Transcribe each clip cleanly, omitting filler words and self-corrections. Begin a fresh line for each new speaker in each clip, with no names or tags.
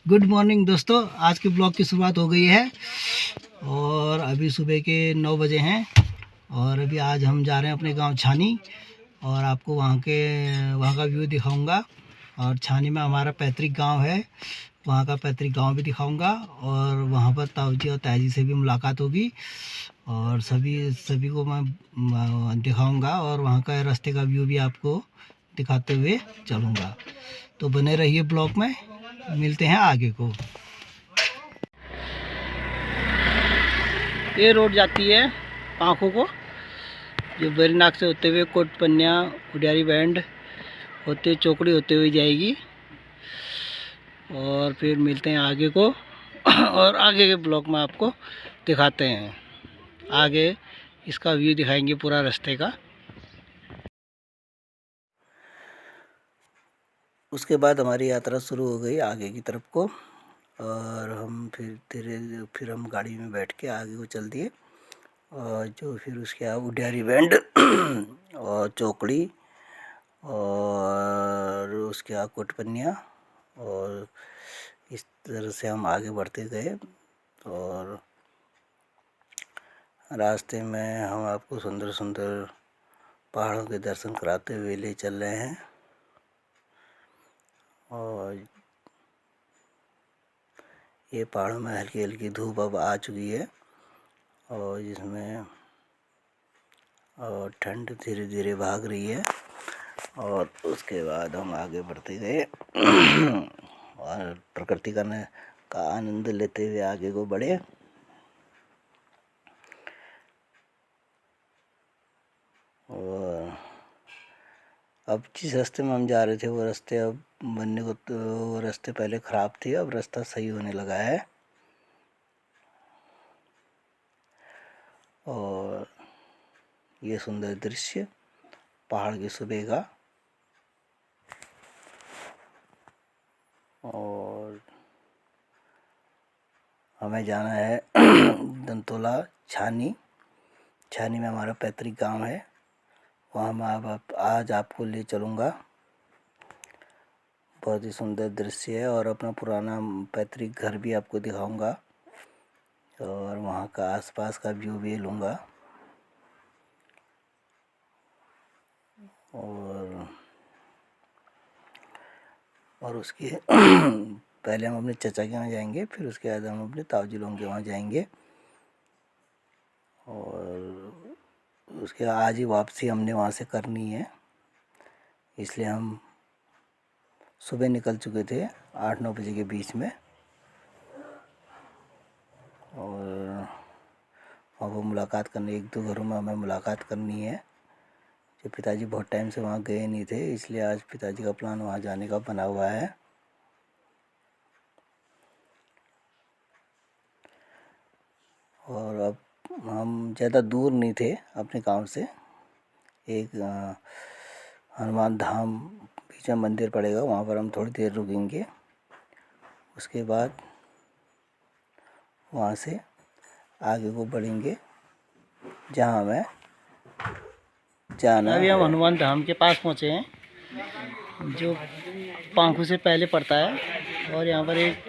Good morning दोस्तों, आज के ब्लॉग की शुरुआत हो गई है और अभी सुबह के 9 बजे हैं। और अभी आज हम जा रहे हैं अपने गांव छानी और आपको वहाँ का व्यू दिखाऊंगा। और छानी में हमारा पैतृक गांव है, वहाँ का पैतृक गांव भी दिखाऊंगा। और वहाँ पर ताऊजी और ताजी से भी मुलाकात होगी और सभी को मैं दिखाऊंगा और वहाँ का रास्ते का व्यू भी आपको दिखाते हुए चलूँगा। तो बने रहिए ब्लॉग में, मिलते हैं आगे को। ये रोड जाती है पांखों को, जो बेरीनाग से होते हुए कोटपन्या उडियारी बैंड होते हुए चोकड़ी होते हुए जाएगी। और फिर मिलते हैं आगे को और आगे के ब्लॉक में आपको दिखाते हैं। आगे इसका व्यू दिखाएंगे पूरा रास्ते का। उसके बाद हमारी यात्रा शुरू हो गई आगे की तरफ को और हम फिर हम गाड़ी में बैठ के आगे को चल दिए। और जो फिर उसके बाद उडियारी बैंड और चौकड़ी और उसके बाद कोटपन्या, और इस तरह से हम आगे बढ़ते गए। और रास्ते में हम आपको सुंदर सुंदर पहाड़ों के दर्शन कराते हुए ले चल रहे हैं। और ये पहाड़ों में हल्की हल्की धूप अब आ चुकी है और जिसमें और ठंड धीरे धीरे भाग रही है। और उसके बाद हम आगे बढ़ते गए और प्रकृति का आनंद लेते हुए आगे को बढ़े। और अब जिस रास्ते में हम जा रहे थे वो रास्ते अब बनने को, तो वो रास्ते पहले ख़राब थे, अब रास्ता सही होने लगा है। और ये सुंदर दृश्य पहाड़ की सुबह का। और हमें जाना है दंतोला छानी में हमारा पैतृक गांव है, वहाँ मैं आज आपको ले चलूँगा। बहुत ही सुंदर दृश्य है और अपना पुराना पैतृक घर भी आपको दिखाऊंगा और वहाँ का आसपास का व्यू भी लूँगा। और उसके पहले हम अपने चचा के वहाँ जाएंगे, फिर उसके बाद हम अपने ताऊजी लोगों के वहाँ जाएंगे। और उसके आज ही वापसी हमने वहाँ से करनी है, इसलिए हम सुबह निकल चुके थे 8-9 बजे के बीच में। और वहाँ पर मुलाकात करने, 1-2 घरों में हमें मुलाकात करनी है। जो पिताजी बहुत टाइम से वहाँ गए नहीं थे, इसलिए आज पिताजी का प्लान वहाँ जाने का बना हुआ है। और अब हम ज़्यादा दूर नहीं थे अपने गांव से। एक हनुमान धाम बीच में मंदिर पड़ेगा, वहाँ पर हम थोड़ी देर रुकेंगे। उसके बाद वहाँ से आगे को बढ़ेंगे जहाँ हमें जाना। अभी हम हनुमान धाम के पास पहुँचे हैं, जो पांखू से पहले पड़ता है। और यहाँ पर एक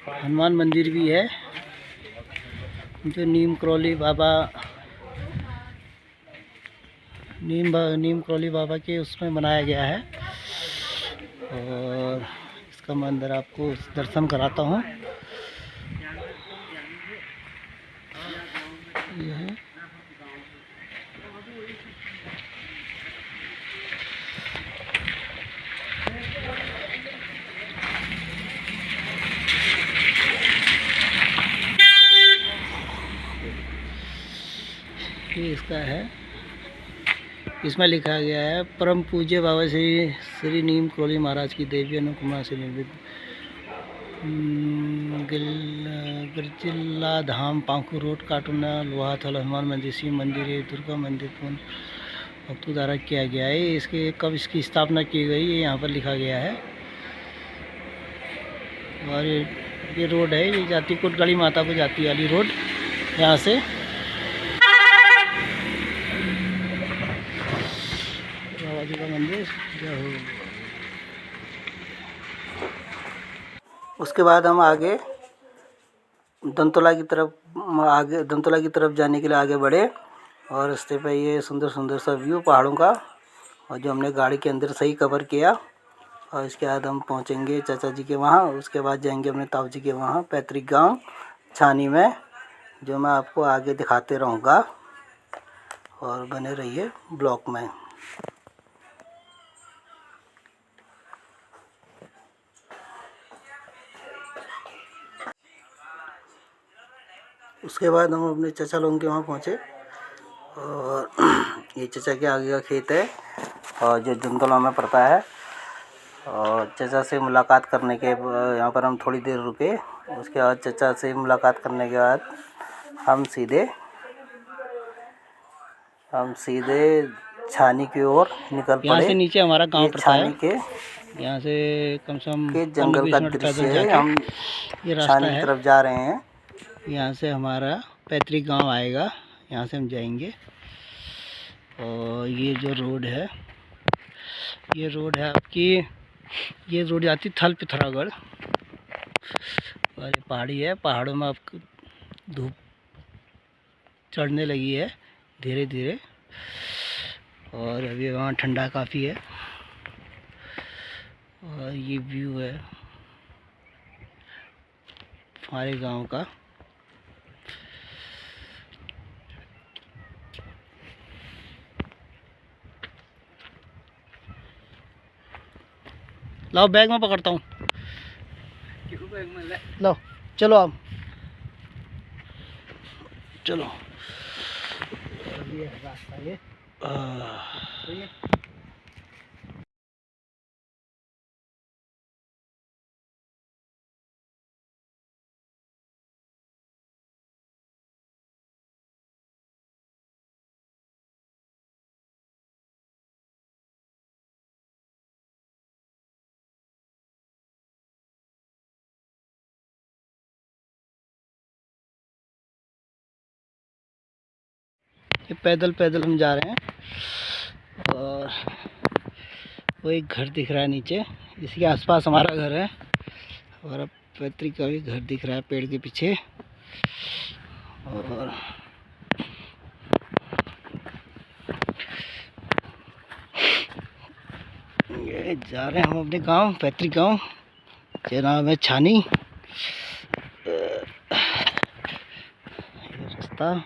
हनुमान मंदिर भी है, जो नीम करौली बाबा के उसमें बनाया गया है। और इसका मैं अंदर आपको दर्शन कराता हूँ। ये है ये इसका है, इसमें लिखा गया है परम पूज्य बाबा श्री नीम करौली महाराज की देवी अनुकुमार से निर्मित गिरजिला धाम पांखू रोड काटुना लोहाथल हनुमान मंदिर, शिव मंदिर है, दुर्गा मंदिर भक्तों द्वारा किया गया है। इसके कब इसकी स्थापना की गई ये यहाँ पर लिखा गया है। और ये रोड है, ये जाती कोटगढ़ी माता को जाती वाली रोड, यहाँ से बाबा जी का मंदिर। उसके बाद हम आगे दंतोला की तरफ जाने के लिए आगे बढ़े और रास्ते पे ये सुंदर सुंदर सा व्यू पहाड़ों का, और जो हमने गाड़ी के अंदर सही कवर किया। और इसके बाद हम पहुंचेंगे चाचा जी के वहाँ। उसके बाद जाएंगे अपने ताऊ जी के वहाँ पैतृक गांव छानी में, जो मैं आपको आगे दिखाते रहूँगा, और बने रहिए ब्लॉग में। उसके बाद हम अपने चाचा लोगों के वहाँ पहुँचे, और ये चाचा के आगे का खेत है और जो दंतोला में पड़ता है। और चाचा से मुलाकात करने के यहाँ पर हम थोड़ी देर रुके। उसके बाद चाचा से मुलाकात करने के बाद हम सीधे छानी की ओर निकल पड़े।
यहाँ से नीचे हमारा गांव पड़ता है।
के
यहाँ से कम से कम
के जंगल का दृश्य है। हम
ये रास्ता
छानी की
है,
तरफ जा रहे हैं।
यहाँ से हमारा पैतृक गांव आएगा, यहाँ से हम जाएंगे। और ये जो रोड है, ये रोड है आपकी, ये रोड जाती थल पिथौरागढ़। और ये पहाड़ी है, पहाड़ों में आपको धूप चढ़ने लगी है धीरे धीरे, और अभी वहाँ ठंडा काफ़ी है। और ये व्यू है हमारे गांव का। लाओ बैग में पकड़ता हूँ, लो चलो आप चलो। ये रास्ता ये पैदल पैदल हम जा रहे हैं। और वो एक घर दिख रहा है नीचे, इसके आसपास हमारा घर है। और अब पैतृक का भी घर दिख रहा है पेड़ के पीछे। और ये जा रहे हैं हम अपने गांव, पैतृक गांव, जो नाम है छानी। ये रास्ता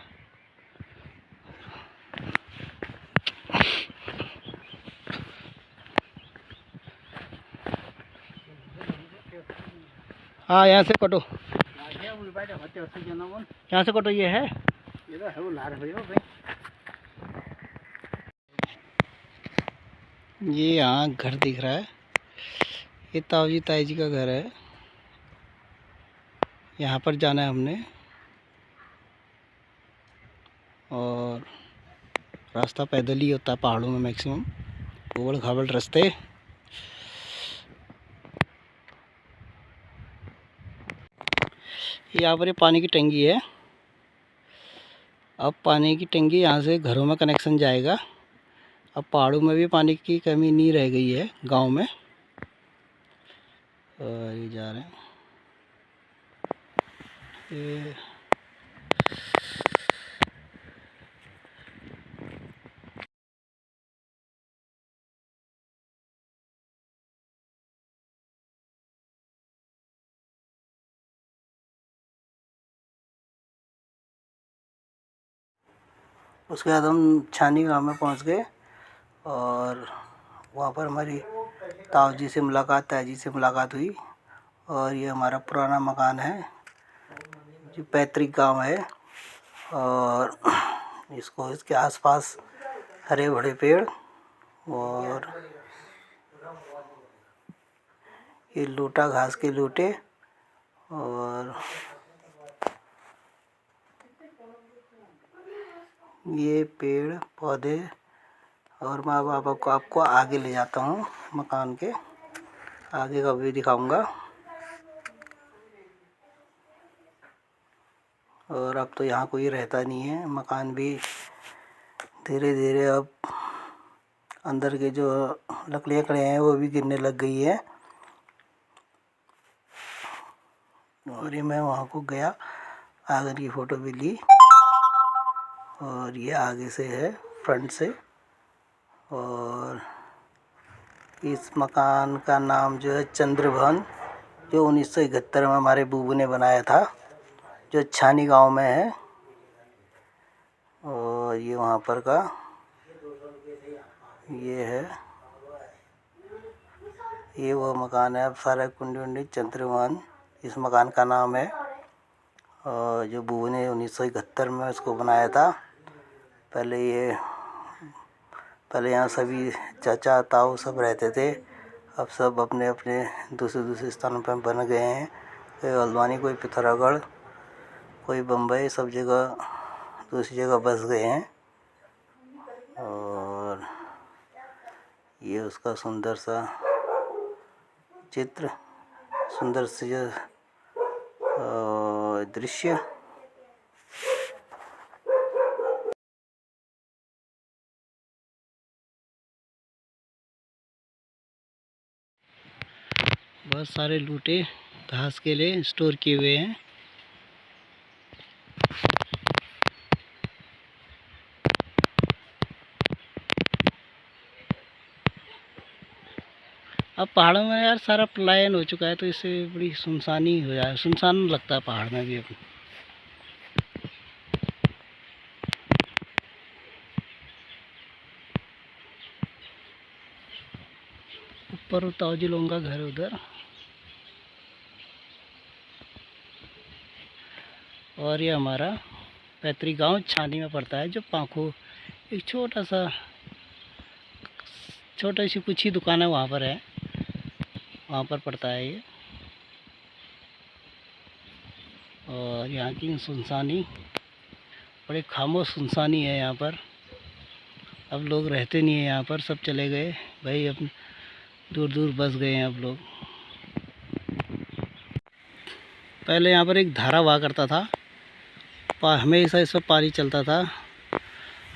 हाँ, यहाँ से कटो, यहाँ से कटो। ये है, ये यहाँ घर दिख रहा है। ये ताऊ जी ताई जी का घर है। यहाँ पर जाना है हमने। और रास्ता पैदल ही होता है पहाड़ों में मैक्सिमम, उबड़ खाबड़ रास्ते। यहाँ पर ये पानी की टंकी है। अब पानी की टंकी यहाँ से घरों में कनेक्शन जाएगा। अब पहाड़ों में भी पानी की कमी नहीं रह गई है गांव में। और ये जा रहे हैं ये
उसके बाद हम छानी गांव में पहुंच गए, और वहाँ पर हमारी ताऊ जी से मुलाकात, ताई जी से मुलाकात हुई। और ये हमारा पुराना मकान है, जो पैतृक गांव है। और इसके आसपास हरे भरे पेड़, और ये लोटा घास के लोटे, और ये पेड़ पौधे। और मैं अब आपको आगे ले जाता हूँ, मकान के आगे का भी दिखाऊंगा। और अब तो यहाँ कोई रहता नहीं है, मकान भी धीरे धीरे अब अंदर के जो लकड़ियाँ खड़े हैं वो भी गिरने लग गई है। और ये मैं वहाँ को गया, आंगन की फ़ोटो भी ली। और ये आगे से है, फ्रंट से। और इस मकान का नाम जो है चंद्रभवन, जो 1971 में हमारे बूबू ने बनाया था, जो छानी गांव में है। और ये वहाँ पर का ये है, ये वो मकान है। अब सारा कुंडी उंडी चंद्रभवन इस मकान का नाम है। और जो बूबू ने 1971 में इसको बनाया था। पहले यहाँ सभी चाचा ताऊ सब रहते थे। अब सब अपने अपने दूसरे स्थानों पर बन गए हैं। कोई हल्द्वानी, कोई पिथौरागढ़, कोई बम्बई, सब जगह दूसरी जगह बस गए हैं। और ये उसका सुंदर सा चित्र, सुंदर सी दृश्य। बहुत सारे लूटे घास के लिए स्टोर किए हुए हैं। अब पहाड़ों में यार सारा पलायन हो चुका है, तो इससे बड़ी सुनसानी हो जाए, सुनसान लगता है पहाड़ में भी। अब ऊपर ताऊजी लोगों का घर है उधर। और ये हमारा पैतृक गांव छानी में पड़ता है, जो पाखो एक छोटा सी कुछ ही दुकान है वहाँ पर है, वहाँ पर पड़ता है ये। और यहाँ की सुनसानी, बड़े खामोश सुनसानी है यहाँ पर। अब लोग रहते नहीं है यहाँ पर, सब चले गए भाई, अब दूर दूर बस गए हैं अब लोग। पहले यहाँ पर एक धारा हुआ करता था, हमेशा इस पर पानी चलता था।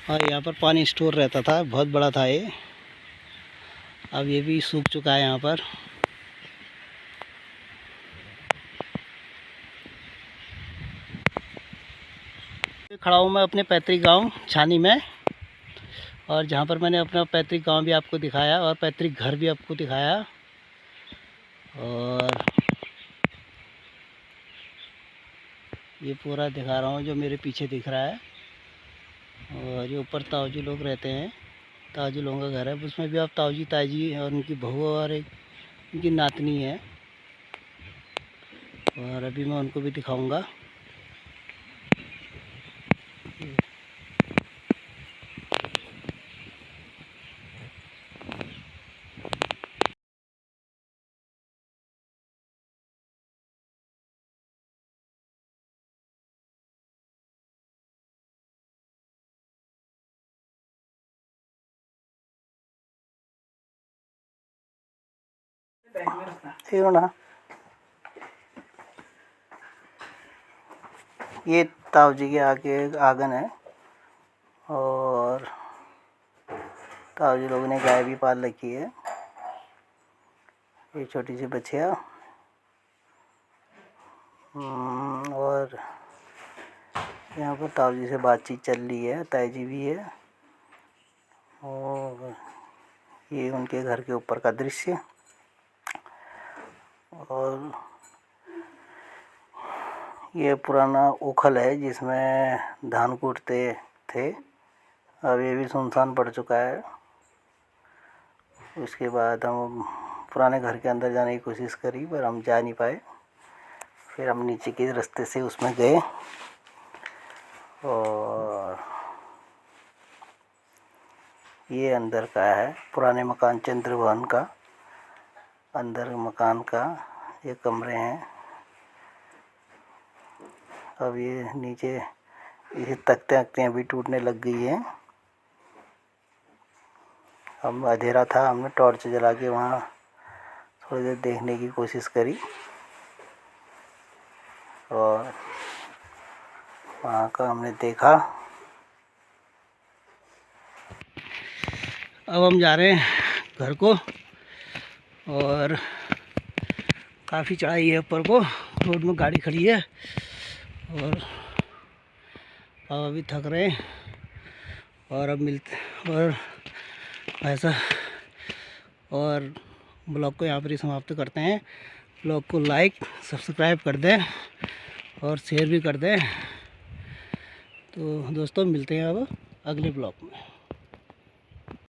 और यहाँ पर पानी स्टोर रहता था, बहुत बड़ा था ये। अब ये भी सूख चुका है यहाँ पर। खड़ा हूँ मैं अपने पैतृक गांव छानी में, और जहाँ पर मैंने अपना पैतृक गांव भी आपको दिखाया और पैतृक घर भी आपको दिखाया। और ये पूरा दिखा रहा हूँ जो मेरे पीछे दिख रहा है। और ये ऊपर ताऊजी लोग रहते हैं, ताऊजी लोगों का घर है। उसमें भी आप ताऊजी ताजी और उनकी बहू और एक उनकी नातनी है। और अभी मैं उनको भी दिखाऊंगा। ये ताऊजी के आगे आंगन है। और ताऊजी लोगों ने गाय भी पाल रखी है, ये छोटी सी बच्चियाँ। और यहाँ पर ताऊजी से बातचीत चल रही है, ताईजी भी है। और ये उनके घर के ऊपर का दृश्य। और ये पुराना उखल है जिसमें धान कूटते थे। अब ये भी सुनसान पड़ चुका है। उसके बाद हम पुराने घर के अंदर जाने की कोशिश करी, पर हम जा नहीं पाए। फिर हम नीचे के रास्ते से उसमें गए। और ये अंदर का है पुराने मकान चंद्रभवन का, अंदर मकान का ये कमरे हैं। अब ये नीचे ये तख्तियाँ भी टूटने लग गई हैं। हम अंधेरा था, हमने टॉर्च जला के वहाँ थोड़ी देर देखने की कोशिश करी। और वहाँ का हमने देखा। अब हम जा रहे हैं घर को। और
काफ़ी चढ़ाई है ऊपर को, रोड में गाड़ी खड़ी है और पापा भी थक रहे हैं। और अब मिलते और ऐसा और ब्लॉग को यहाँ पर ही समाप्त करते हैं। ब्लॉग को लाइक सब्सक्राइब कर दें और शेयर भी कर दें। तो दोस्तों मिलते हैं अब अगले ब्लॉग में।